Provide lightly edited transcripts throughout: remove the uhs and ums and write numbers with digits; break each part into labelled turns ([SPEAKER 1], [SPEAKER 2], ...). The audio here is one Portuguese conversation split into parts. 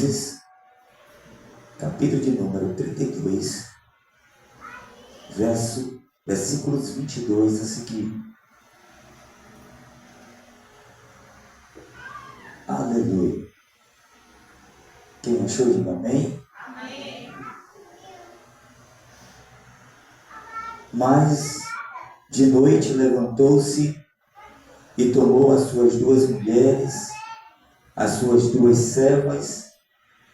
[SPEAKER 1] Gênesis, capítulo de número 32, versículos 22 a seguir. Aleluia. Quem achou, diga amém.
[SPEAKER 2] Amém.
[SPEAKER 1] Mas de noite levantou-se e tomou as suas 2 mulheres, as suas 2 servas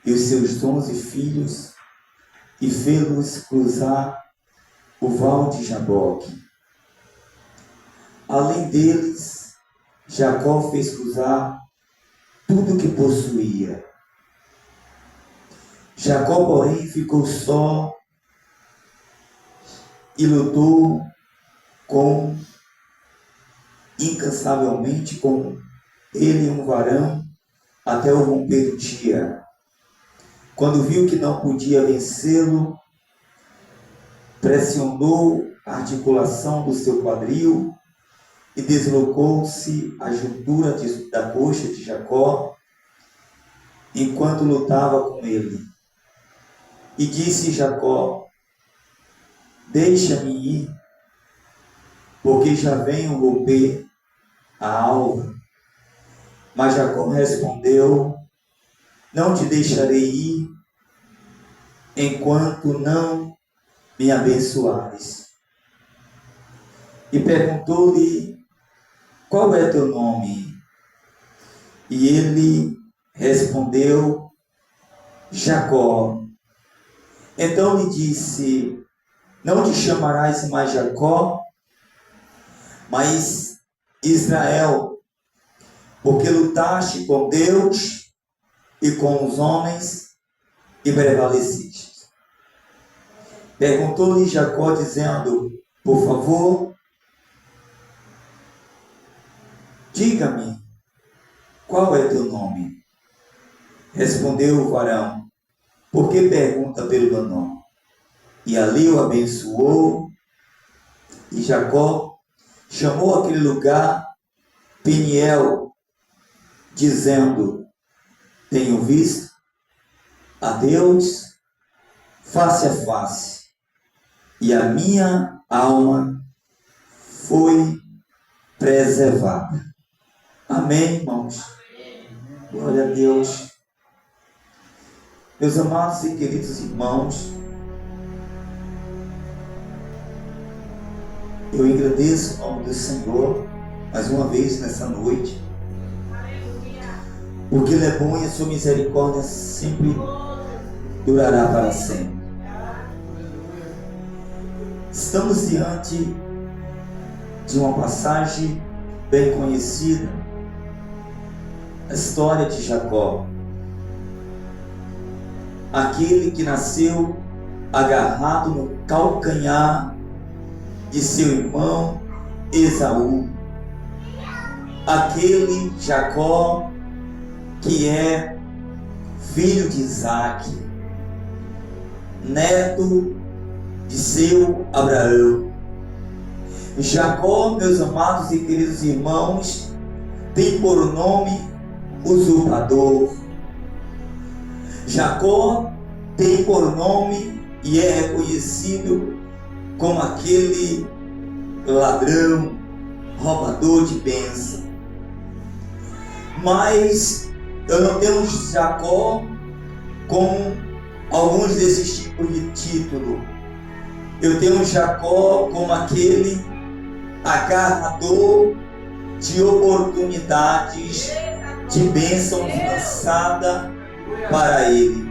[SPEAKER 1] e os seus 11 filhos, e fê-los cruzar o val de Jaboque. Além deles, Jacó fez cruzar tudo o que possuía. Jacó, porém, ficou só e lutou incansavelmente com ele um varão até o romper do dia. Quando viu que não podia vencê-lo, pressionou a articulação do seu quadril e deslocou-se a juntura da coxa de Jacó enquanto lutava com ele. E disse Jacó: deixa-me ir, porque já venho romper a alva. Mas Jacó respondeu: não te deixarei ir enquanto não me abençoares. E perguntou-lhe: qual é teu nome? E ele respondeu: Jacó. Então lhe disse: não te chamarás mais Jacó, mas Israel, porque lutaste com Deus e com os homens e prevaleceste. Perguntou-lhe Jacó, dizendo: por favor, diga-me, qual é teu nome? Respondeu o varão: por que pergunta pelo meu nome? E ali o abençoou, e Jacó chamou aquele lugar Peniel, dizendo: tenho visto a Deus face a face, e a minha alma foi preservada. Amém, irmãos? Glória a Deus. Meus amados e queridos irmãos, eu agradeço o nome do Senhor mais uma vez nessa noite, porque Ele é bom e a sua misericórdia sempre durará para sempre. Estamos diante de uma passagem bem conhecida, a história de Jacó, aquele que nasceu agarrado no calcanhar de seu irmão Esaú, aquele Jacó que é filho de Isaac, neto de seu Abraão. Jacó, meus amados e queridos irmãos, tem por nome usurpador. Jacó tem por nome e é reconhecido como aquele ladrão, roubador de bênção. Mas eu não tenho Jacó com alguns desses tipos de título. Eu tenho Jacó como aquele agarrador de oportunidades de bênçãos lançada para ele.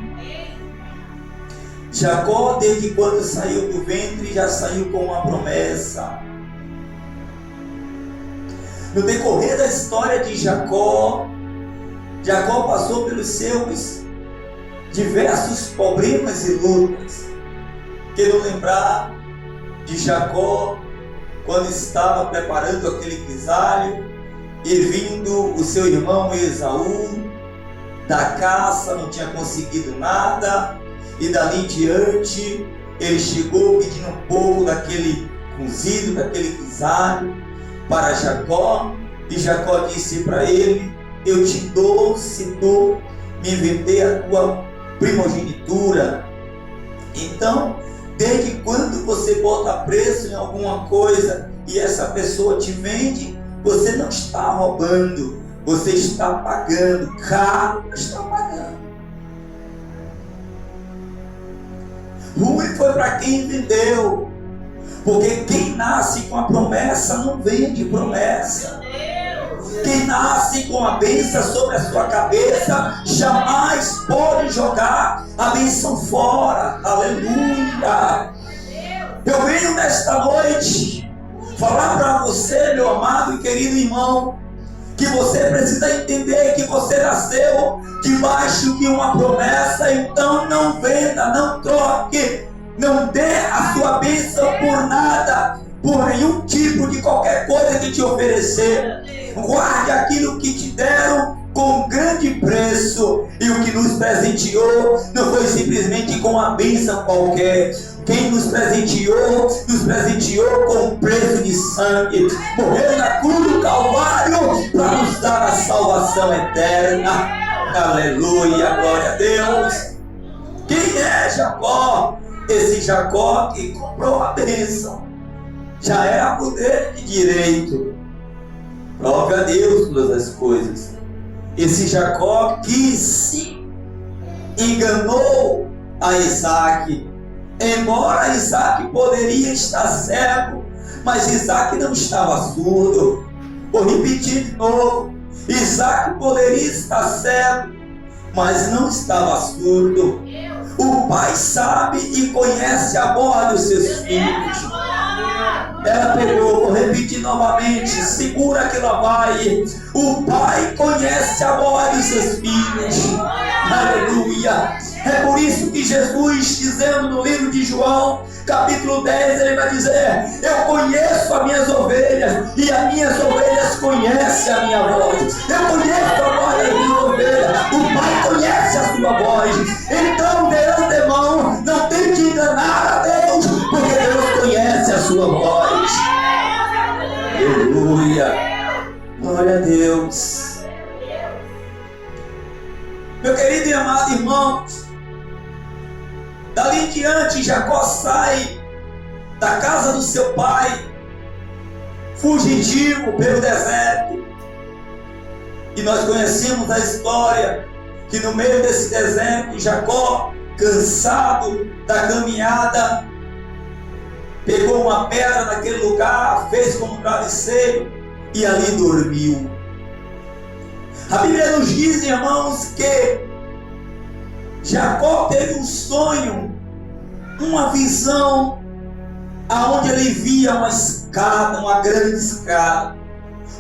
[SPEAKER 1] Jacó, desde quando saiu do ventre, já saiu com uma promessa. No decorrer da história de Jacó, Jacó passou pelos seus diversos problemas e lutas. Quero lembrar de Jacó quando estava preparando aquele grisalho e vindo o seu irmão Esaú da caça, não tinha conseguido nada, e dali em diante ele chegou pedindo um pouco daquele cozido, daquele grisalho para Jacó, e Jacó disse para ele: eu te dou se tu me vender a tua primogenitura. Então, desde quando você bota preço em alguma coisa e essa pessoa te vende, você não está roubando, você está pagando, caro está pagando. Ruim foi para quem vendeu, porque quem nasce com a promessa não vende promessa. Quem nasce com a bênção sobre a sua cabeça jamais pode jogar a bênção fora. Aleluia! Eu venho nesta noite falar para você, meu amado e querido irmão, que você precisa entender que você nasceu debaixo de uma promessa. Então não venda, não troque, não dê a sua bênção por nada, por nenhum tipo de qualquer coisa que te oferecer. Guarde aquilo que te deram com grande preço, e o que nos presenteou não foi simplesmente com uma bênção qualquer. Quem nos presenteou com preço de sangue, morreu na cruz do Calvário para nos dar a salvação eterna. Aleluia, glória a Deus. Quem é Jacó? Esse Jacó que comprou a bênção, já era poder de direito. Prove a Deus todas as coisas. Esse Jacó que se enganou a Isaac, embora Isaac poderia estar cego, mas Isaac não estava surdo. Vou repetir de novo: Isaac poderia estar cego, mas não estava surdo. O pai sabe e conhece a voz dos seus filhos. Ela pegou, vou repetir novamente, segura que ela vai. O pai conhece a voz dos seus filhos. Aleluia. É por isso que Jesus, dizendo no livro de João, capítulo 10, ele vai dizer: eu conheço as minhas ovelhas, e as minhas ovelhas conhecem a minha voz. Eu conheço a voz das minhas ovelhas, o pai conhece a sua voz. Então, de antemão, não tente enganar a Deus, porque Deus conhece a sua voz. Aleluia. Glória a Deus. Meu querido e amado irmão, dali em diante Jacó sai da casa do seu pai, fugitivo pelo deserto. E nós conhecemos a história que no meio desse deserto, Jacó, cansado da caminhada, pegou uma pedra naquele lugar, fez como um travesseiro e ali dormiu. A Bíblia nos diz, irmãos, que Jacó teve um sonho, uma visão, aonde ele via uma escada, uma grande escada.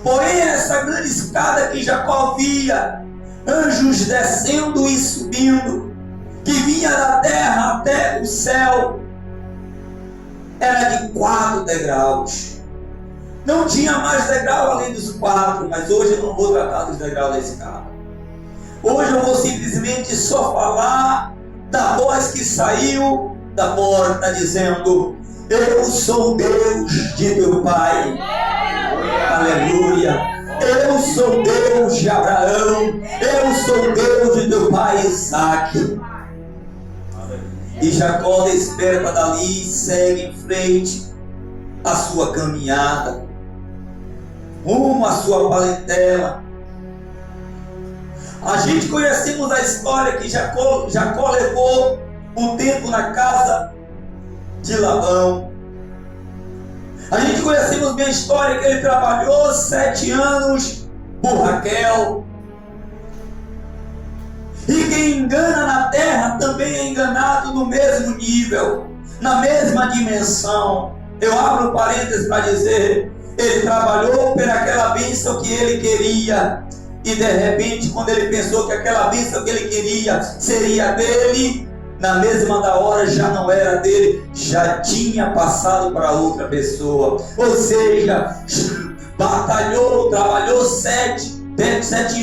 [SPEAKER 1] Porém, essa grande escada que Jacó via, anjos descendo e subindo, que vinha da terra até o céu, era de 4 degraus. Não tinha mais degrau além dos 4, mas hoje eu não vou tratar dos degraus da escada. Hoje eu vou simplesmente só falar da voz que saiu da porta dizendo: eu sou Deus de teu pai. Aleluia. Eu sou Deus de Abraão. Eu sou Deus de teu pai Isaac. E Jacó desperta dali e segue em frente a sua caminhada, rumo à sua parentela. A gente conhecemos a história que Jacó levou um tempo na casa de Labão. A gente conhecemos bem a história que ele trabalhou 7 anos por Raquel. E quem engana na terra também é enganado no mesmo nível, na mesma dimensão. Eu abro parênteses para dizer: ele trabalhou por aquela bênção que ele queria, e de repente, quando ele pensou que aquela bênção que ele queria seria dele, na mesma da hora já não era dele, já tinha passado para outra pessoa. Ou seja, batalhou, trabalhou 7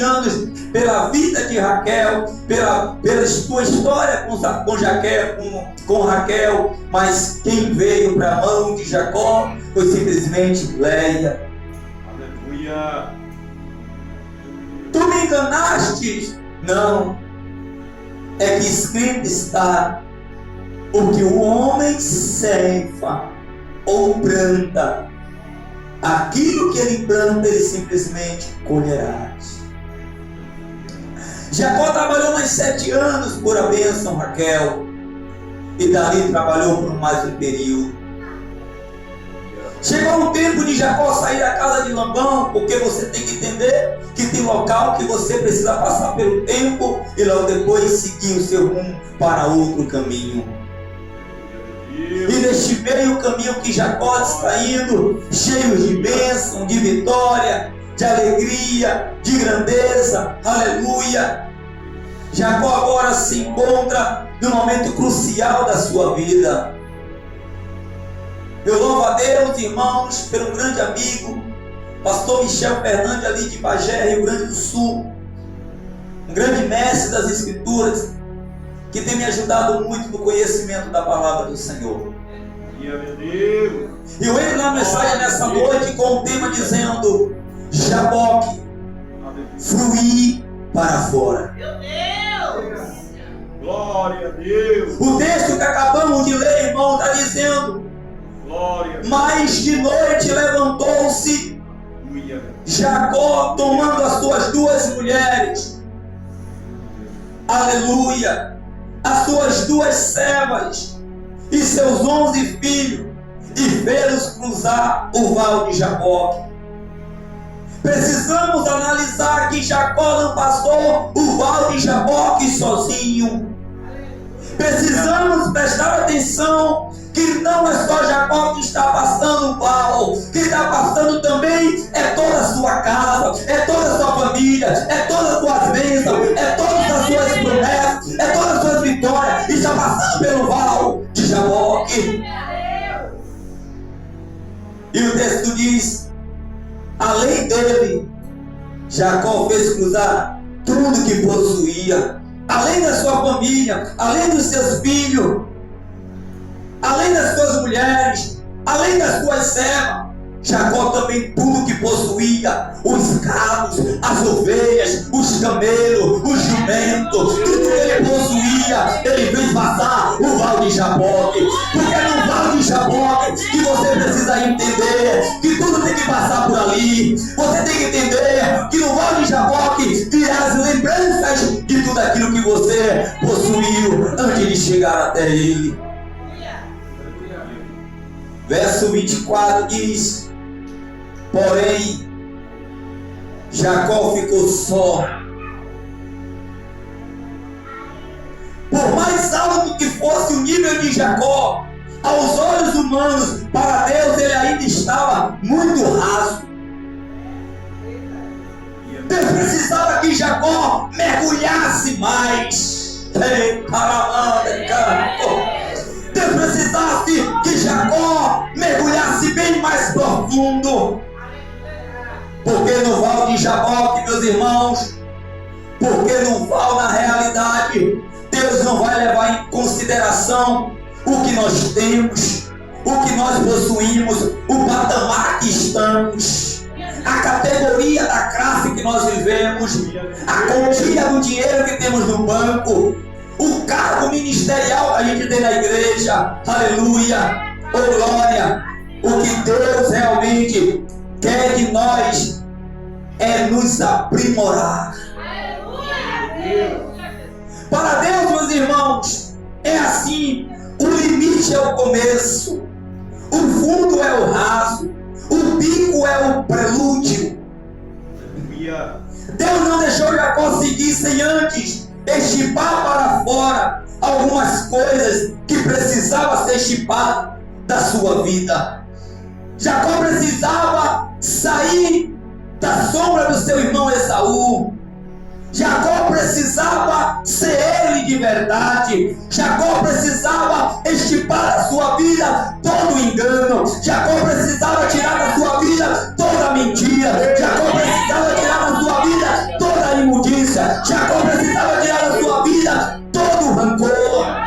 [SPEAKER 1] anos pela vida de Raquel, pela sua história com Raquel, mas quem veio para a mão de Jacó foi simplesmente Léia.
[SPEAKER 2] Aleluia.
[SPEAKER 1] Tu me enganaste? Não, é que escrito está: o que o homem ceifa ou planta, aquilo que ele planta, ele simplesmente colherá. Jacó trabalhou mais 7 anos por a bênção Raquel, e dali trabalhou por mais um período. Chegou o tempo de Jacó sair da casa de Labão, porque você tem que entender que tem local que você precisa passar pelo tempo e logo depois seguir o seu rumo para outro caminho. E neste meio caminho que Jacó está indo, cheio de bênção, de vitória, de alegria, de grandeza, aleluia. Jacó agora se encontra no momento crucial da sua vida. Eu louvo a Deus, irmãos, pelo grande amigo, pastor Michel Fernandes, ali de Bagé, Rio Grande do Sul, um grande mestre das Escrituras, que tem me ajudado muito no conhecimento da palavra do Senhor. E eu entro na mensagem nessa noite com o tema dizendo: Jaboque, fluir para fora. Meu Deus! Glória a Deus! O texto que acabamos de ler, irmão, está dizendo: mas de noite levantou-se Jacó, tomando as suas 2 mulheres, aleluia, as suas 2 servas e seus 11 filhos, e fê-los cruzar o vale de Jaboque. Precisamos analisar que Jacó não passou o vale de Jaboque sozinho. Precisamos prestar atenção que não é só Jacó que está passando o vale, que está passando também é toda a sua casa, é toda a sua família, é todas as suas bênçãos, é todas as suas promessas, é todas as suas vitórias, está passando pelo vale de Jaboque. E o texto diz: além dele, Jacó fez cruzar tudo que possuía, além da sua família, além dos seus filhos, além das suas mulheres, além das suas servas. Jacó também tudo que possuía, os carros, as ovelhas, os camelos, os jumentos, tudo que ele possuía, ele fez passar o vale de Jaboque. Porque é no vale de Jaboque que você precisa entender que tudo tem que passar por ali. Você tem que entender que no vale de Jaboque virá as lembranças de tudo aquilo que você possuiu antes de chegar até ele. Verso 24 diz: porém, Jacó ficou só. Por mais alto que fosse o nível de Jacó, aos olhos humanos, para Deus ele ainda estava muito raso. Deus precisava que Jacó mergulhasse mais. Deus precisasse que Jacó mergulhasse bem mais profundo. Porque no vale de Jaboque, meus irmãos, porque no vale, na realidade, Deus não vai levar em consideração o que nós temos, o que nós possuímos, o patamar que estamos, a categoria da classe que nós vivemos, a quantia do dinheiro que temos no banco, o cargo ministerial que a gente tem na igreja, aleluia, oh glória. O que Deus realmente quer de nós é nos aprimorar. Para Deus, meus irmãos, é assim: o limite é o começo, o fundo é o raso, o pico é o prelúdio. Deus não deixou Jacó seguir sem antes estipar para fora algumas coisas que precisava ser estipado da sua vida. Jacó precisava sair da sombra do seu irmão Esaú. Jacó precisava ser ele de verdade. Jacó precisava estipar da sua vida todo o engano. Jacó precisava tirar da sua vida toda a mentira. Jacó precisava tirar da sua vida toda a imundícia. Jacó precisava tirar da sua vida todo o rancor.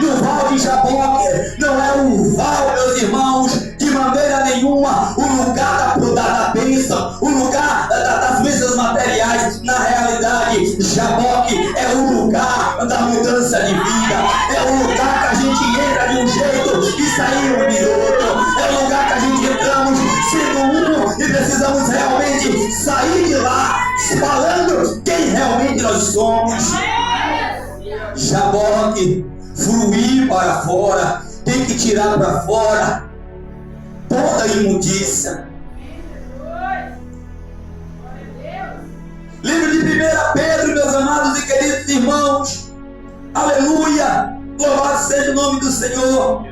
[SPEAKER 1] No vale de Jaboque não é o vale, meus irmãos, de maneira nenhuma o lugar da bênção, o lugar das bênçãos materiais. Na realidade, Jaboque é o lugar lugar da mudança de vida. É o lugar que a gente entra de um jeito e saímos de outro. É o lugar que a gente entramos sendo um e precisamos realmente sair de lá falando quem realmente nós somos. Jaboque, fluir para fora, tem que tirar para fora toda a imundícia. Livro de 1 Pedro, meus amados e queridos irmãos, aleluia, louvado seja o nome do Senhor.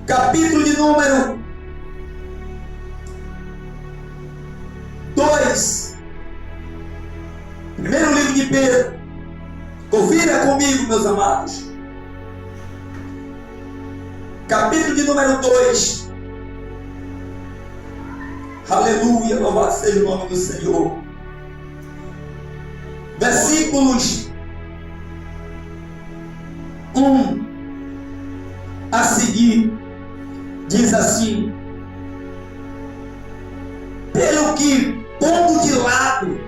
[SPEAKER 1] Capítulo de número 2. Primeiro livro de Pedro. Confira comigo, meus amados. Capítulo de número 2. Aleluia, louvado seja o nome do Senhor. Versículos 1 a seguir. Diz assim: pelo que, pondo de lado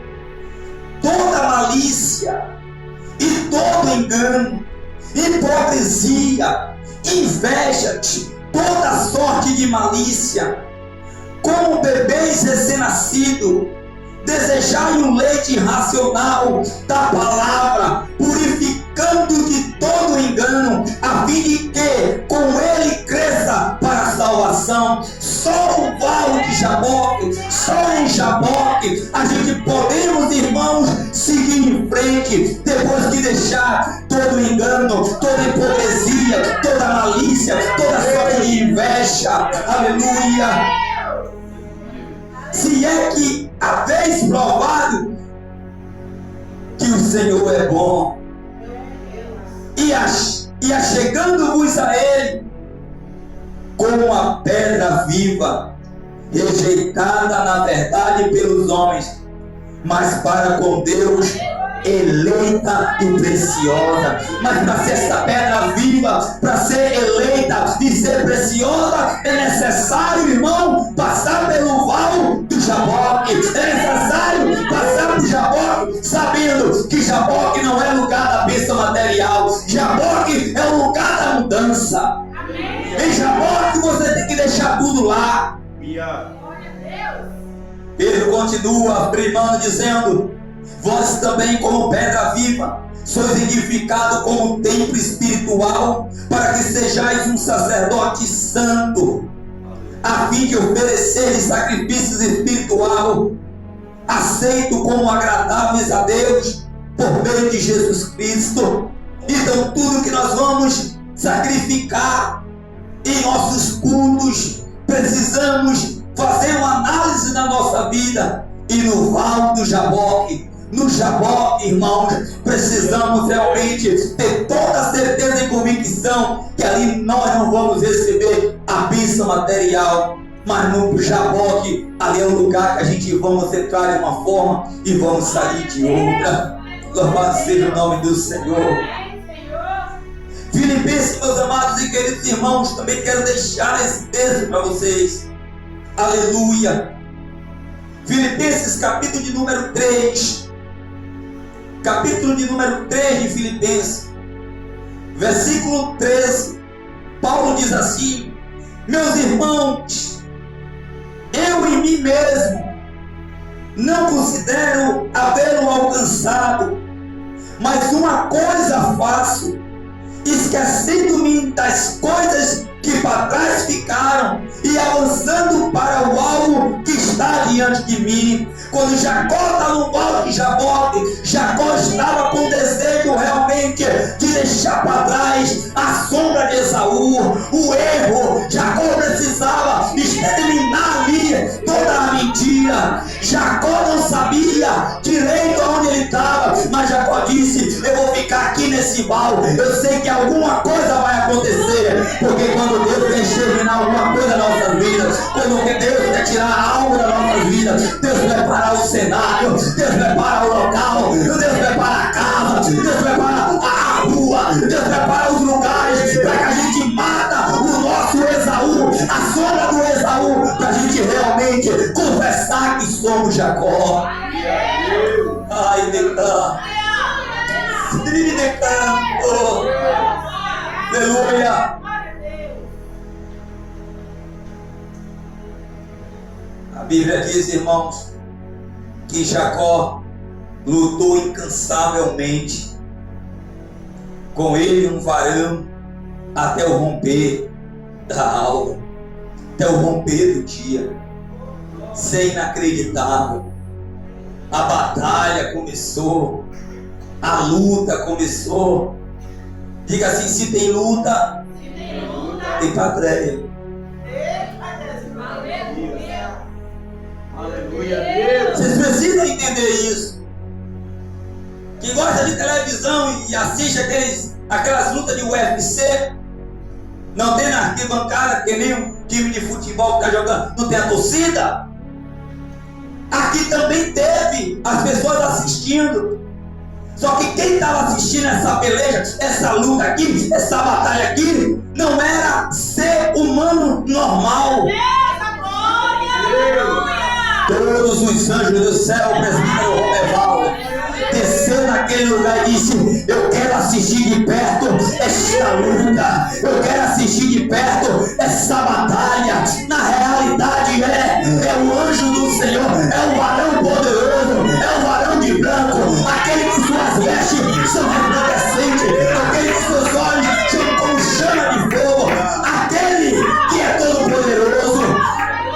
[SPEAKER 1] toda malícia e todo engano, hipocrisia, inveja, toda sorte de malícia, como bebês recém-nascidos, desejai o leite racional da palavra, purificando de todo engano, a fim de que com ele cresça para a salvação. Só o vale de Jaboque, só em Jaboque a gente podemos, irmãos, seguir em frente, depois de deixar todo engano, toda hipocrisia, toda malícia, toda sorte de inveja. Aleluia. Se é que haveis provado que o Senhor é bom, e achegando-vos a Ele, como a pedra viva, rejeitada na verdade pelos homens, mas para com Deus eleita e preciosa. Mas para ser essa pedra viva, para ser eleita e ser preciosa, é necessário, irmão, passar pelo vale do Jaboque. É necessário passar por Jaboque, sabendo que Jaboque não é lugar da bênção material. Jaboque é o lugar da mudança. Em Jaboque você tem que deixar tudo lá. Pedro continua afirmando, dizendo: vós também, como pedra viva, sois edificados como templo espiritual, para que sejais um sacerdote santo, a fim de ofereceres sacrifícios espiritual, aceito como agradáveis a Deus, por meio de Jesus Cristo. Então tudo que nós vamos sacrificar em nossos cultos, precisamos fazer uma análise da nossa vida. E no vale do Jaboque, no Jaboque, irmãos, precisamos realmente ter toda a certeza e convicção que ali nós não vamos receber a bênção material, mas no Jaboque, ali é um lugar que a gente vamos entrar de uma forma e vamos sair de outra. Louvado seja o nome do Senhor. Filipenses, meus amados e queridos irmãos, também quero deixar esse texto para vocês. Aleluia. Filipenses, capítulo de número 3. Capítulo de número 3 de Filipenses, versículo 13. Paulo diz assim: meus irmãos, eu em mim mesmo não considero havê-lo alcançado, mas uma coisa faço, esquecendo-me das coisas que para trás ficaram e avançando para o alvo que está diante de mim. Quando Jacó está no vale de Jaboque, Jacó estava com desejo realmente de deixar para trás a sombra de Esaú, o erro. Jacó precisava exterminar ali toda a mentira. Jacó não sabia direito aonde ele estava, mas Jacó disse: eu vou ficar aqui nesse vale, eu sei que alguma coisa vai acontecer, porque quando Deus quer exterminar alguma coisa na nossa vida, quando Deus quer tirar algo da nossa vida, Deus prepara o cenário, Deus prepara o local, Deus prepara a casa, Deus prepara a rua, Deus prepara os lugares para que a gente mata o nosso Esaú, a sombra do Esaú, para a gente realmente confessar que somos Jacó. Ai, Deus. vive de campo. Aleluia. A Bíblia diz, irmãos, que Jacó lutou incansavelmente. Com ele um varão até o romper da alva, até o romper do dia. Isso é inacreditável. A batalha começou, a luta começou. Diga assim: se tem luta, tem patréia.
[SPEAKER 2] Aleluia.
[SPEAKER 1] Vocês precisam entender isso. Quem gosta de televisão e assiste aquelas lutas de UFC, não tem na arquibancada, que nem um time de futebol que está jogando, não tem a torcida. Aqui também teve as pessoas assistindo. Só que quem estava assistindo essa peleja, essa luta aqui, essa batalha aqui, não era ser humano normal. Todos os anjos do céu, o presbítero Romeval, desceu naquele lugar e disse: eu quero assistir de perto esta luta, eu quero assistir de perto essa batalha. Na realidade é o anjo do Senhor, é o varão poderoso, é o varão de branco, aquele que suas vestes são resplandecentes, aquele que seus olhos são como chama de fogo, aquele que é todo poderoso.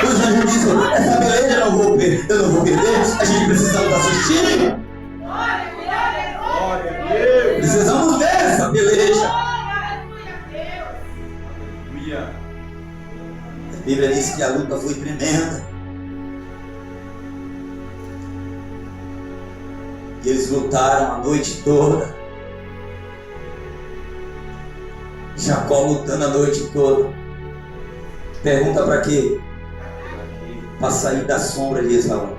[SPEAKER 1] Os anjos dizem: essa beleza eu não vou perder, a gente precisa assistir. Precisamos ver essa peleja. A Bíblia diz que a luta foi tremenda. E eles lutaram a noite toda. Jacó lutando a noite toda. Pergunta para quê? Para sair da sombra de Esaú.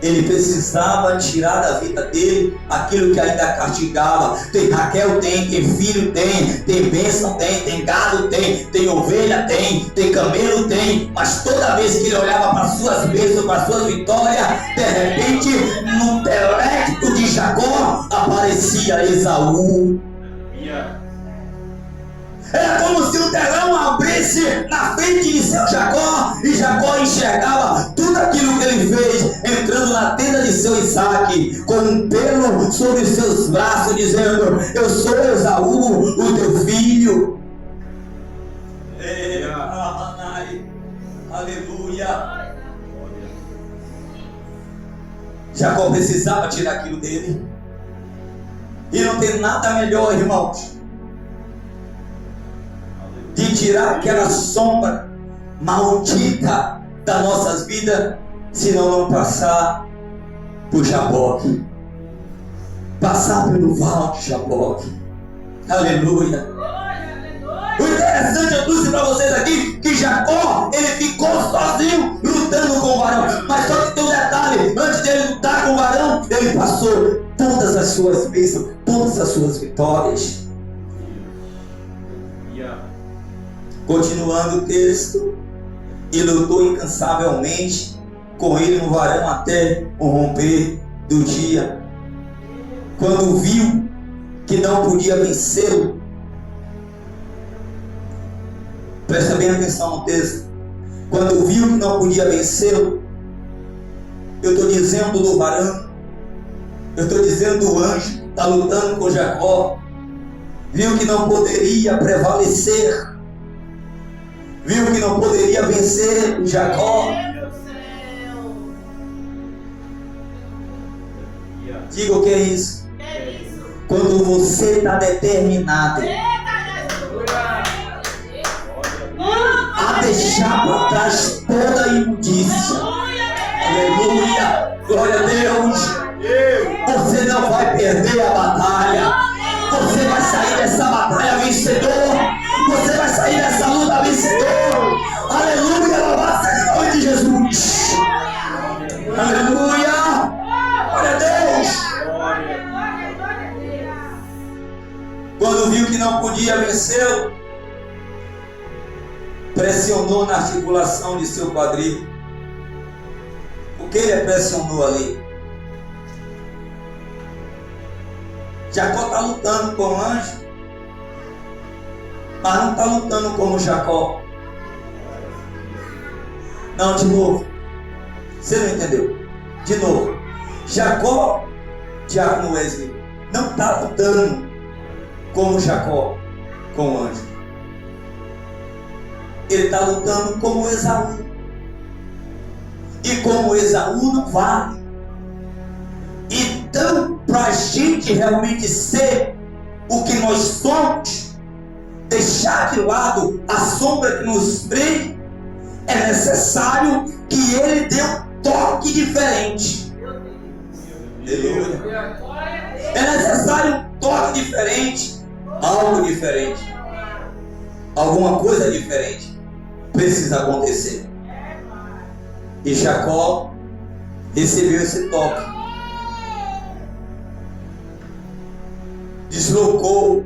[SPEAKER 1] Ele precisava tirar da vida dele aquilo que ainda castigava. Tem Raquel, tem filho, tem bênção, tem gado, tem ovelha, tem camelo, tem. Mas toda vez que ele olhava para suas bênçãos, para suas vitórias, de repente, no intelecto de Jacó, aparecia Esaú. Era como se o telão abrisse na frente de seu Jacó, e Jacó enxergava tudo aquilo que ele fez, entrando na tenda de seu Isaac, com um pelo sobre seus braços, dizendo: eu sou Esaú, o teu filho. Aleluia. Jacó precisava tirar aquilo dele. E não tem nada melhor, irmãos, de tirar aquela sombra maldita das nossas vidas, se não passar por Jaboque, passar pelo vale de Jaboque. Aleluia. O interessante, eu trouxe para vocês aqui, que Jacó, ele ficou sozinho lutando com o varão. Mas só que tem um detalhe: antes dele lutar com o varão, ele passou todas as suas bênçãos, todas as suas vitórias. Continuando o texto: e lutou incansavelmente com ele um varão até o romper do dia. Quando viu que não podia vencê-lo, presta bem atenção no texto. Quando viu que não podia vencê-lo, eu estou dizendo do varão, eu estou dizendo do anjo que está lutando com Jacó. Viu que não poderia prevalecer, viu que não poderia vencer Jacó. Diga o que é isso. Quando você está determinado a deixar para trás toda a imundícia, aleluia, glória a Deus, você não vai perder a batalha. Você vai sair dessa batalha vencedor. Você vai sair dessa luta vencedor. Aleluia, louvado seja o nome de Jesus. Aleluia, glória a Deus. Quando viu que não podia vencê-lo, pressionou na articulação de seu quadril. que ele pressionou ali? Jacó está lutando com o anjo, mas não está lutando como Jacó. Não, de novo. Você não entendeu? De novo. Jacó, Diácono Wesley, não está lutando como Jacó com o anjo. Ele está lutando como Esaú. E como Esaú não vale. Então, para a gente realmente ser o que nós somos, deixar de lado a sombra que nos prende, é necessário que ele dê um toque diferente. Aleluia. É necessário um toque diferente, algo diferente, alguma coisa diferente precisa acontecer. E Jacó recebeu esse toque. Deslocou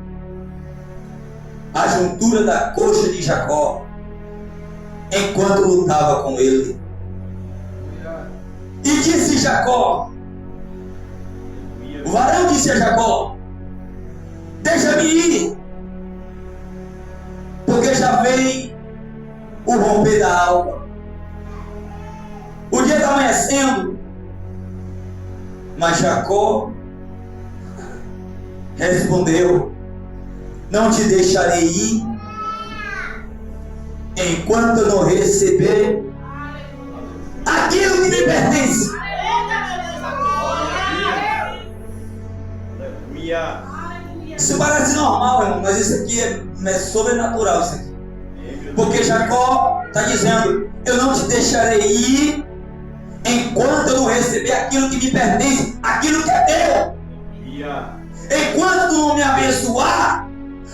[SPEAKER 1] a juntura da coxa de Jacó enquanto lutava com ele. E disse Jacó, o varão disse a Jacó: deixa-me ir, porque já vem o romper da alva. O dia está amanhecendo. Mas Jacó respondeu: não te deixarei ir enquanto eu não receber aquilo que me pertence. Isso parece normal, irmão, mas isso aqui é sobrenatural. Isso aqui. Porque Jacó está dizendo: eu não te deixarei ir enquanto eu não receber aquilo que me pertence, aquilo que é teu. Enquanto tu não me abençoar,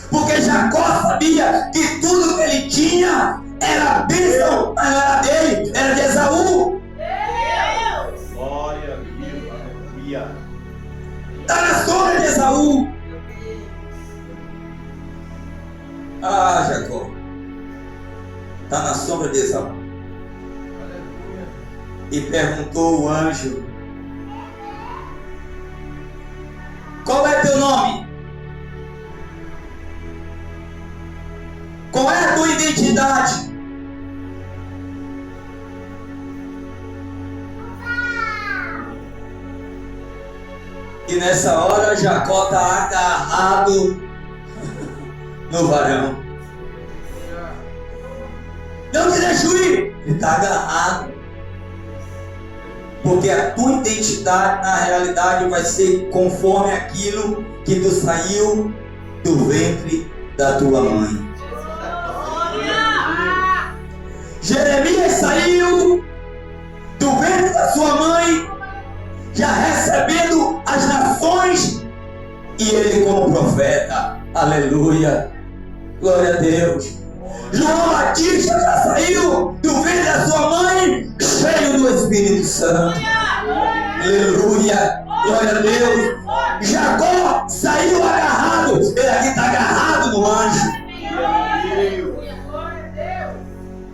[SPEAKER 1] porque Jacó sabia que tudo que ele tinha era bênção, mas não era dele, era de Esaú.
[SPEAKER 2] Glória a Deus, aleluia.
[SPEAKER 1] Está na sombra de Esaú. Ah, Jacó está na sombra de Esaú. E perguntou o anjo: qual é teu nome? Qual é a tua identidade? E nessa hora Jacó está agarrado no varão. Não te deixo ir. Ele está agarrado. Porque a tua identidade na realidade vai ser conforme aquilo que tu saiu do ventre da tua mãe. Jeremias saiu do ventre da sua mãe, já recebendo as nações, e ele como profeta. Aleluia, glória a Deus. João Batista já saiu do ventre da sua mãe, cheio do Espírito Santo. Aleluia, glória a Deus. Jacó saiu agarrado, ele aqui está agarrado no anjo.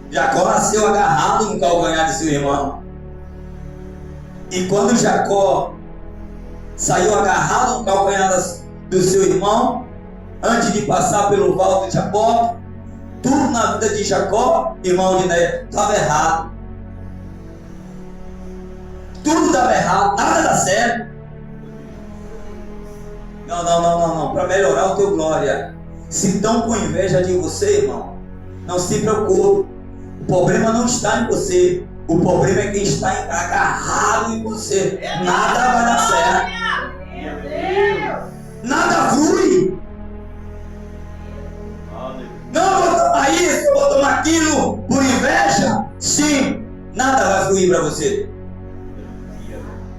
[SPEAKER 1] Jacó nasceu agarrado no calcanhar de seu irmão. E quando Jacó saiu agarrado no calcanhar do seu irmão, antes de passar pelo vale de Jabó, tudo na vida de Jacó, irmão de Né, estava errado. Tudo estava errado, nada dá certo. Não. Para melhorar o teu glória. Se estão com inveja de você, irmão, não se preocupe. O problema não está em você. O problema é quem está agarrado em você. Nada vai dar certo. Nada flui. Não vou tomar isso, vou tomar aquilo por inveja. Sim, nada vai fluir para você.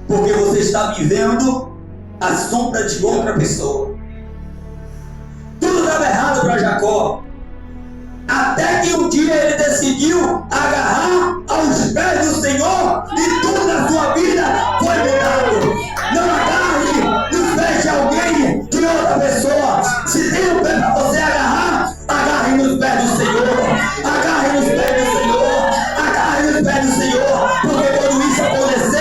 [SPEAKER 1] Porque você está vivendo a sombra de outra pessoa. Tudo estava errado para Jacó. Até que um dia ele decidiu agarrar aos pés do Senhor e tudo na sua vida foi mudado. Não agarre nos pés de alguém, de outra pessoa. Se tem um pé para você agarrar, agarre nos pés do Senhor. Agarre nos pés do Senhor. Agarre nos pés do Senhor. Porque quando isso acontecer,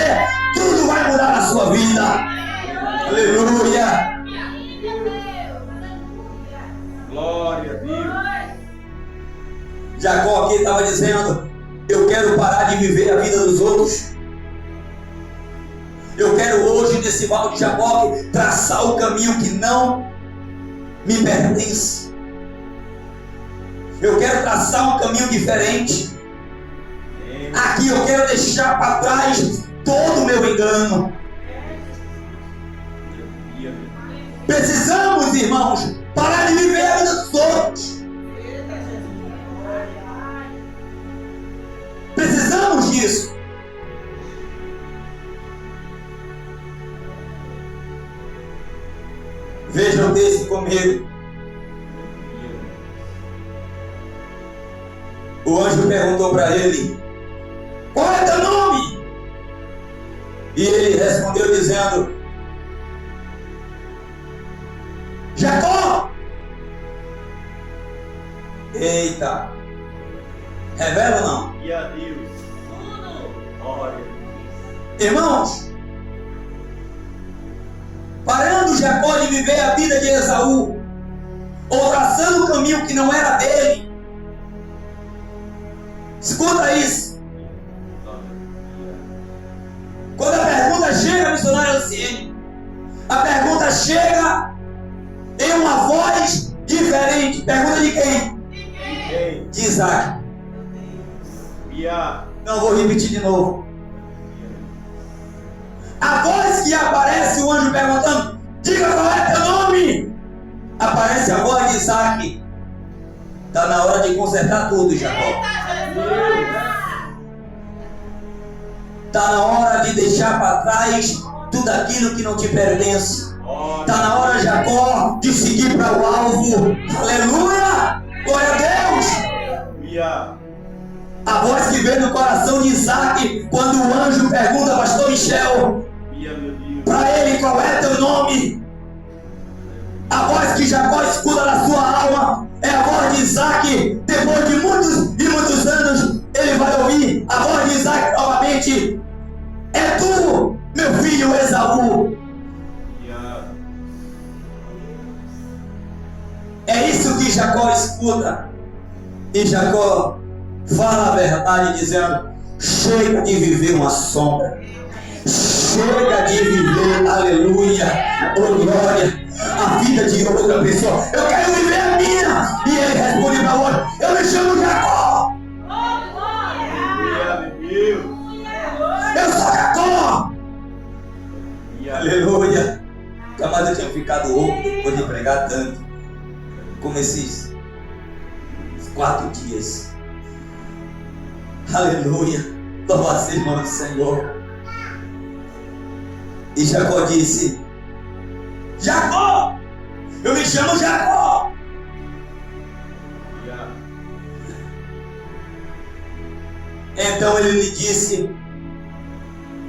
[SPEAKER 2] Glória a Deus.
[SPEAKER 1] Jacó aqui estava dizendo: eu quero parar de viver a vida dos outros. Eu quero hoje, nesse val de Jaboque, traçar o caminho que não me pertence. Eu quero traçar um caminho diferente. Aqui eu quero deixar para trás todo o meu engano. Precisamos, irmãos, parar de viver a vida dos outros. Precisamos disso. Vejam desse comigo. O anjo perguntou para ele: qual é teu nome? E ele respondeu dizendo: Jacó. Eita, revela ou não?
[SPEAKER 2] E a Deus. Glória.
[SPEAKER 1] Irmãos, parando Jacó de viver a vida de Esaú, ou traçando um caminho que não era dele. Escuta isso. Quando a pergunta chega, missionário Luciene, a pergunta chega em uma voz diferente. Pergunta de quem? De Isaac. Não vou repetir de novo. A voz que aparece, o anjo perguntando: diga qual é teu nome. Aparece a voz de Isaac. Está na hora de consertar tudo, Jacó. Está na hora de deixar para trás tudo aquilo que não te pertence. Está na hora, Jacó, de seguir para o alvo. Aleluia! Glória a Deus! A voz que veio no coração de Isaac quando o anjo pergunta, pastor Michel, para ele: qual é teu nome? A voz que Jacó escuta na sua alma é a voz de Isaac. Depois de muitos e muitos anos, ele vai ouvir a voz de Isaac novamente: é tu, meu filho Esaú. É isso que Jacó escuta. E Jacó fala a verdade dizendo: chega de viver uma sombra. Chega de viver, aleluia, oh glória, a vida de outra pessoa. Eu quero viver a minha. E ele responde para o outro: eu me chamo Jacó. Eu sou Jacó. Aleluia. Jamais eu tinha ficado rouco depois de pregar tanto como esses 4 dias. Aleluia. Louvado seja o nome do Senhor. E Jacó disse: Jacó, eu me chamo Jacó. Então ele lhe disse: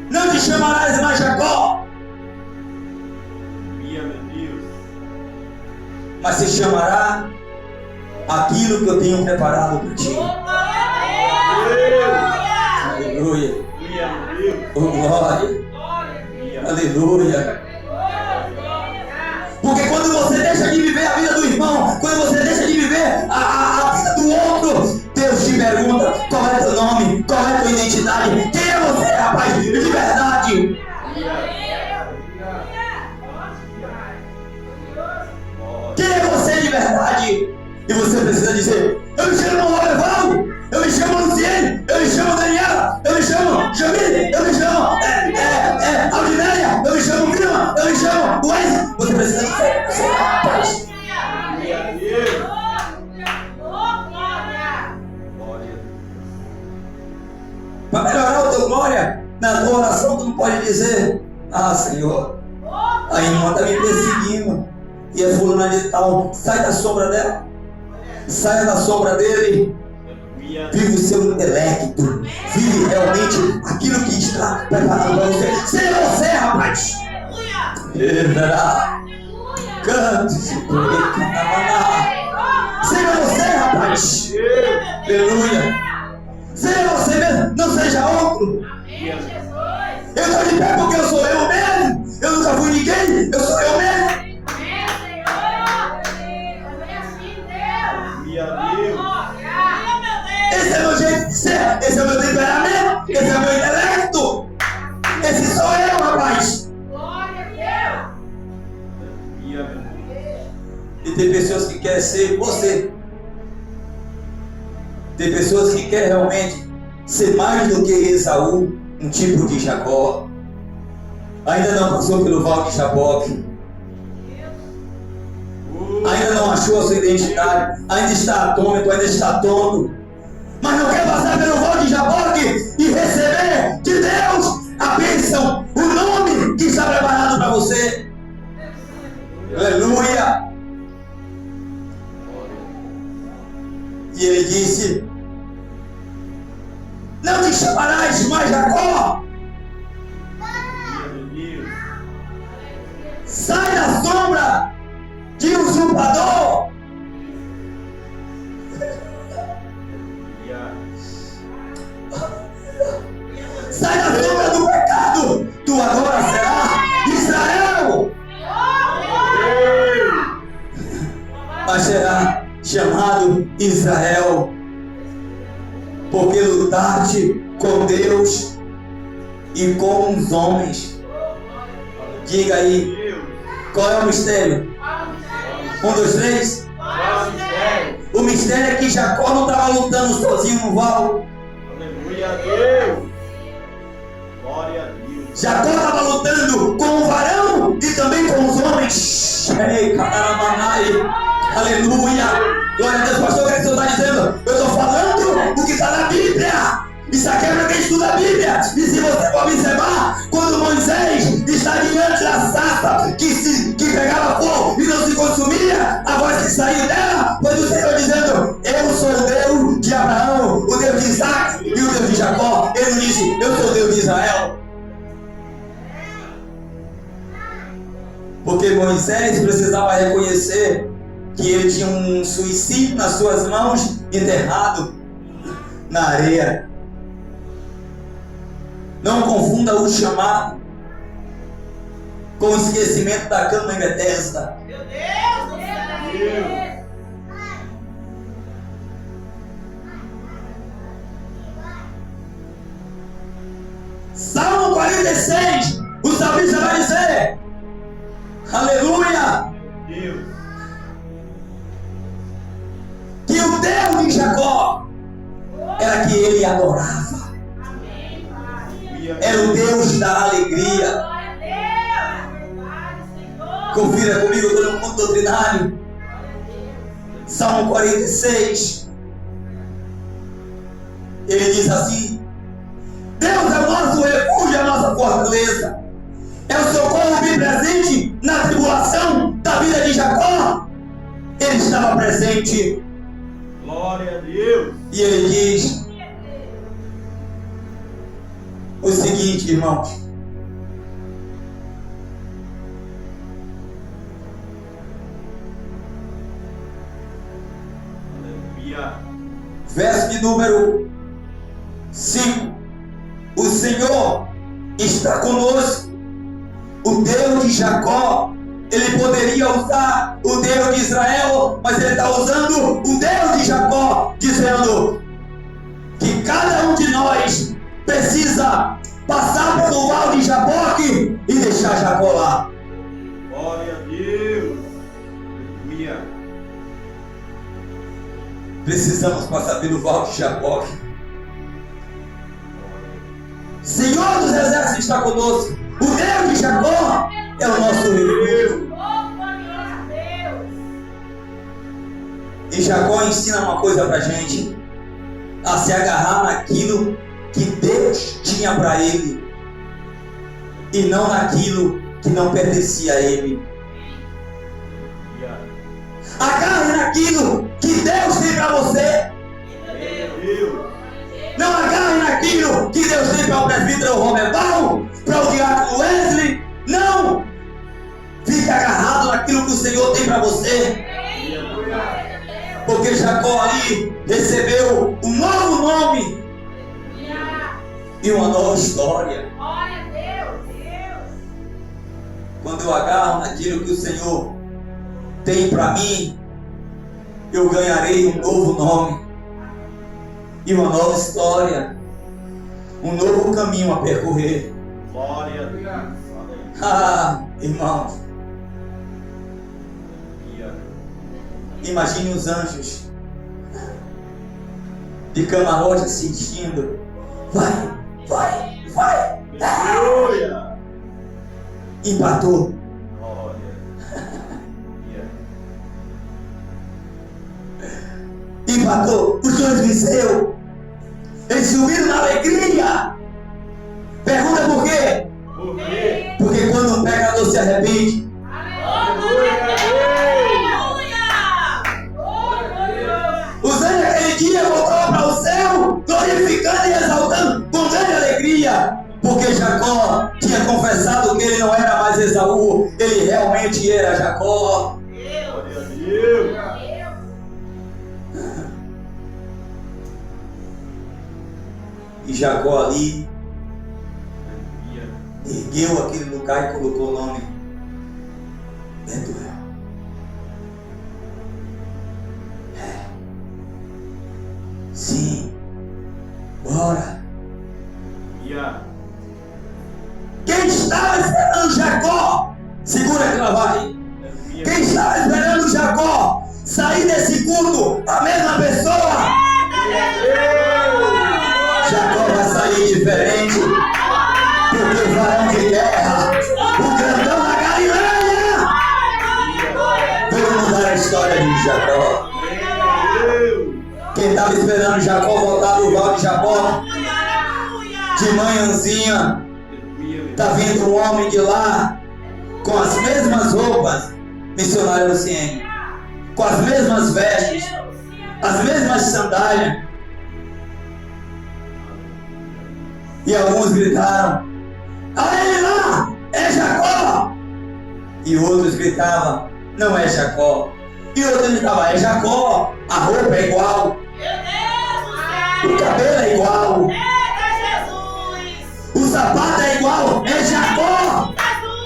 [SPEAKER 1] não te chamarás mais Jacó, mas se chamará aquilo que eu tenho preparado para ti. Aleluia. Oh glória. Aleluia. Porque quando você deixa de viver a vida do irmão, quando você deixa de viver a vida do outro, Deus te pergunta: qual é teu nome? Qual é tua identidade? Quem é você, rapaz? De verdade. Quem é você de verdade? E você precisa dizer: eu me chamo Roleval, eu me chamo Luciene, eu me chamo Daniela, eu me chamo Jamile, eu me chamo Aldinéia, eu me chamo Vilma, eu me chamo Wes. Você precisa dizer: você é rapaz. Para melhorar o teu glória, na tua oração tu não pode dizer: ah Senhor, a irmã está me perseguindo e é fulana de tal. Sai da sombra dela, saia da sombra dele. Vive o seu intelecto, vive realmente aquilo que está preparado para você. Seja você, rapaz. Cante, seja você, rapaz. Aleluia. Seja você mesmo, não seja outro. Eu estou de pé porque eu sou eu mesmo. Eu nunca fui ninguém, eu sou eu mesmo. ser você. Tem pessoas que querem realmente ser mais do que Esaú, um tipo de Jacó. Ainda não passou pelo vale de Jaboque. Ainda não achou a sua identidade. Ainda está atônito, ainda está tonto. Mas não quer passar pelo vale de Jaboque e receber de Deus a bênção, o nome que está preparado para você. Aleluia. E ele disse: não te chamarás mais Jacó. Sai da sombra de usurpador. Sai da sombra do pecado. Tu agora será Israel. Mas será chamado Israel, porque lutaste com Deus e com os homens. Diga aí, qual é o mistério? 1, 2, 3. O mistério é que Jacó não estava lutando sozinho no vale.
[SPEAKER 2] Aleluia a Deus. Glória a Deus.
[SPEAKER 1] Jacó estava lutando com o varão e também com os homens. Ei, aleluia. Glória a Deus, pastor, o que você está dizendo? Eu estou falando o que está na Bíblia. Isso aqui é para quem estuda a Bíblia. E se você for observar, quando Moisés está diante da sarça que pegava fogo e não se consumia, a voz que saiu dela foi do Senhor dizendo: eu sou o Deus de Abraão, o Deus de Isaac e o Deus de Jacó. Ele não disse: eu sou o Deus de Israel. Porque Moisés precisava reconhecer que ele tinha um suicídio nas suas mãos, enterrado na areia. Não confunda o chamado com o esquecimento da cama em Betesda.
[SPEAKER 3] Meu Deus do céu!
[SPEAKER 1] Salmo 46, o salmista vai dizer: aleluia!
[SPEAKER 2] Deus.
[SPEAKER 1] Que o Deus de Jacó era que ele adorava. Era o Deus da alegria. Confira comigo, eu estou no mundo doutrinário. Salmo 46. Ele diz assim: Deus é o nosso refúgio, a nossa fortaleza. É o socorro bem presente na tribulação da vida de Jacó. Ele estava presente.
[SPEAKER 2] Glória a Deus.
[SPEAKER 1] E ele diz o seguinte, irmãos:
[SPEAKER 2] Aleluia.
[SPEAKER 1] verso de número 5: o Senhor está conosco. O Deus de Jacó, ele poderia usar o Deus de Israel, mas ele está usando o Deus de Jacó, dizendo que cada um de nós precisa passar pelo vale de Jaboque e deixar Jacó lá.
[SPEAKER 2] Glória a Deus. Aleluia.
[SPEAKER 1] Precisamos passar pelo vale de Jaboque. Senhor dos exércitos está conosco. O Deus de Jacó é o nosso refúgio. E Jacó ensina uma coisa pra gente: a se agarrar naquilo que Deus tinha para ele e não naquilo que não pertencia a ele. Agarre naquilo que Deus tem para você. Não agarre naquilo que Deus tem para o presbítero Roberval, para o diácono Wesley. Não! Fique agarrado naquilo que o Senhor tem para você. Porque Jacó ali recebeu um novo nome e uma nova história. Quando eu agarro naquilo que o Senhor tem para mim, eu ganharei um novo nome e uma nova história, um novo caminho a percorrer.
[SPEAKER 2] Glória a Deus.
[SPEAKER 1] Ah, irmãos, Imagine os anjos de camarote assistindo. Vai, vai, vai.
[SPEAKER 2] Aleluia.
[SPEAKER 1] Empatou.
[SPEAKER 2] Glória.
[SPEAKER 1] Empatou. Os dois venceu. Eles subiram na alegria. Pergunta por quê?
[SPEAKER 2] Por quê?
[SPEAKER 1] Porque quando um pecador se arrepende, os anjos aquele dia voltaram para o céu, glorificando e exaltando com grande alegria, porque Jacó tinha confessado que ele não era mais Esaú, ele realmente era Jacó.
[SPEAKER 2] Glória a Deus.
[SPEAKER 1] E Jacó ali
[SPEAKER 2] Aleluia.
[SPEAKER 1] ergueu aquele lugar e colocou o nome Betuel. Sim, bora.
[SPEAKER 2] Aleluia.
[SPEAKER 1] Quem estava esperando Jacó? Segura que ela vai. Quem estava esperando Jacó sair desse culto? A mesma pessoa. Jacó vai sair diferente, porque o varão de guerra, o grandão da Galileia. Vamos mudar a história de Jacó. Quem estava esperando Jacó voltar do val de Jabó, de manhãzinha, está vindo um homem de lá com as mesmas roupas, missionário Luciene, com as mesmas vestes, as mesmas sandálias. E alguns gritaram: olha ele lá, é Jacó! E outros gritavam: não é Jacó. E outros gritavam: é Jacó, a roupa é igual, o cabelo é igual, o sapato é igual, é Jacó.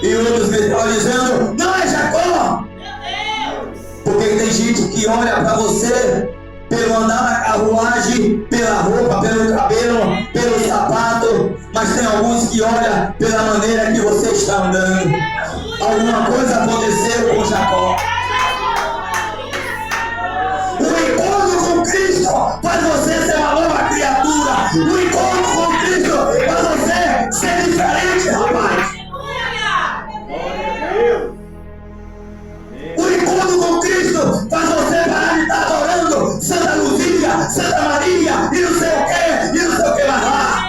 [SPEAKER 1] E outros gritavam dizendo: não é Jacó. Porque tem gente que olha para você pelo andar na carruagem, pela roupa, pelo cabelo, pelo sapato, mas tem alguns que olham pela maneira que você está andando. Alguma coisa aconteceu com Jacó. O encontro com Cristo faz você ser uma nova criatura. O encontro com Cristo faz você ser diferente, rapaz.
[SPEAKER 2] Glória a Deus.
[SPEAKER 1] O encontro com Cristo faz você parar de estar adorando Santa Luzia, Santa Maria e não sei o que, e não sei o que mais lá.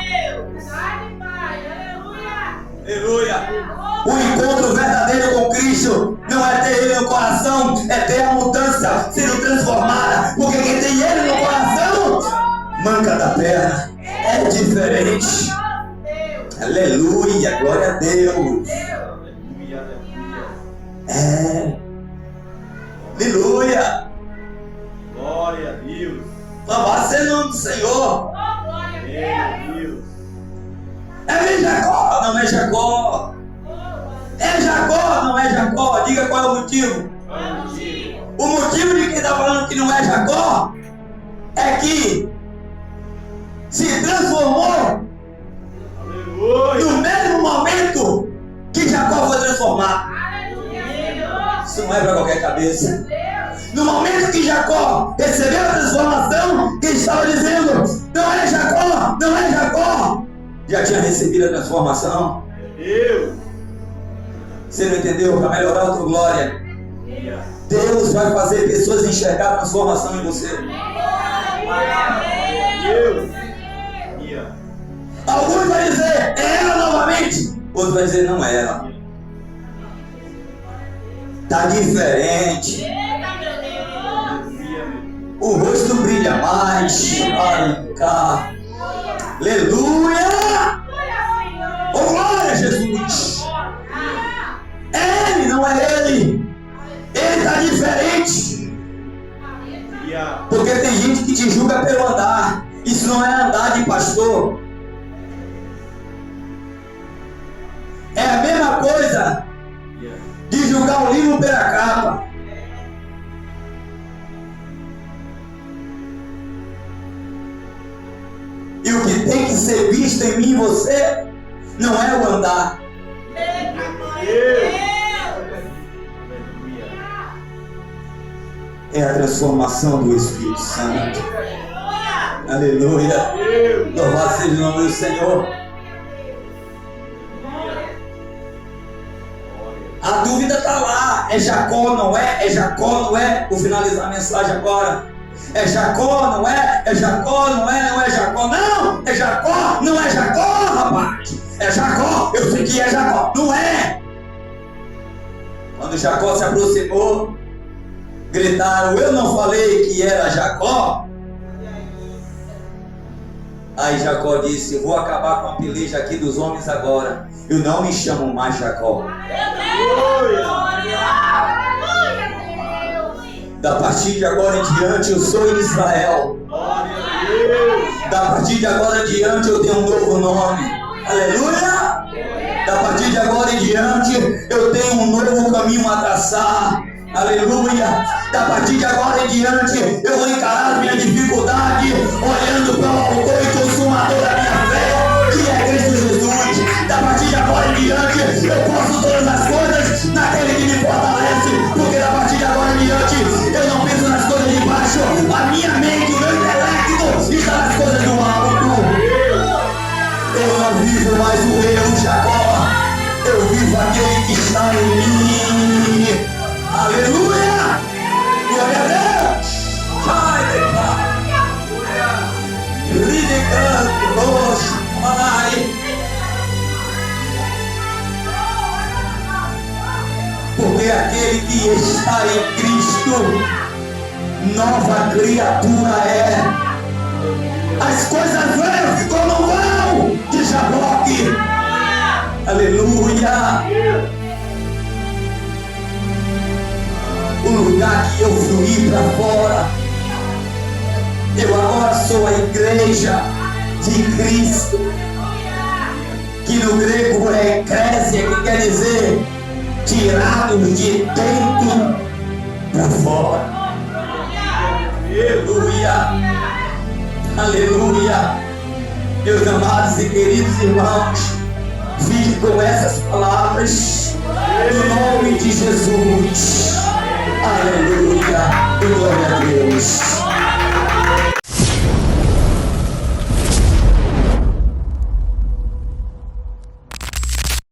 [SPEAKER 1] Aleluia. O encontro verdadeiro com Cristo não é ter Ele no coração, é ter a mudança sendo transformada. Porque quem tem Ele no coração, manca da perna, é diferente. Aleluia, glória a Deus.
[SPEAKER 2] Aleluia, aleluia.
[SPEAKER 1] É. Aleluia.
[SPEAKER 2] Glória a Deus.
[SPEAKER 1] Louvado seja o nome do Senhor.
[SPEAKER 2] Glória a Deus.
[SPEAKER 1] É Jacó, não é Jacó. É Jacó, não é Jacó. Diga qual é o motivo. O motivo de quem está falando que não é Jacó é que se transformou
[SPEAKER 2] Aleluia.
[SPEAKER 1] no mesmo momento que Jacó foi transformado. Isso não é para qualquer cabeça. No momento que Jacó recebeu a transformação, quem estava dizendo: não é Jacó, não é Jacó, já tinha recebido a transformação.
[SPEAKER 2] Deus.
[SPEAKER 1] Você não entendeu? Para melhorar a tua glória, Deus vai fazer pessoas enxergar a transformação em você.
[SPEAKER 2] Deus.
[SPEAKER 1] Alguns vão dizer: é ela novamente. Outros vão dizer: não é ela. Está diferente. O rosto brilha mais. Aleluia! Oh, glória a Jesus! Ele não é ele. Ele está diferente. Porque tem gente que te julga pelo andar. Isso não é andar de pastor. É a mesma coisa de julgar o livro pela capa. E o que tem que ser visto em mim e você não é o andar. é a transformação do Espírito Santo. Aleluia. Louvado seja o nome do Senhor. A dúvida está lá. É Jacó, não é? É Jacó, não é? Vou finalizar a mensagem agora. É Jacó, não é? É Jacó, não é? Não é Jacó, não! É Jacó, não é Jacó, rapaz! É Jacó, eu sei que é Jacó, não é! Quando Jacó se aproximou, gritaram: eu não falei que era Jacó? Aí Jacó disse: vou acabar com a peleja aqui dos homens agora. Eu não me chamo mais Jacó. Da partir de agora em diante eu sou Israel. Da partir de agora em diante eu tenho um novo nome. Aleluia! Da partir de agora em diante eu tenho um novo caminho a traçar. Aleluia! Da partir de agora em diante eu vou encarar minha dificuldade olhando para o autor e consumador da minha fé, que é Cristo Jesus. Da partir de agora em diante eu posso todas as coisas naquele que me fortalece, porque da partir de agora em diante eu não penso nas coisas de baixo, a minha mente, o meu intelecto está nas coisas do alto. Eu não vivo mais o eu, Jacó, eu vivo aquele que está em mim. Aleluia! Glória a Deus! Ai, Deus! Ridicando, roxo, manai. Porque aquele que está em Cristo, nova criatura é. As coisas velhas ficou no vão de Jaboque. Aleluia! O lugar que eu fluí para fora, eu agora sou a igreja de Cristo, que no grego é eclésia, que quer dizer tirados de dentro para fora. Aleluia, aleluia. Meus amados e queridos irmãos, fique com essas palavras no nome de Jesus. Aleluia, glória a Deus.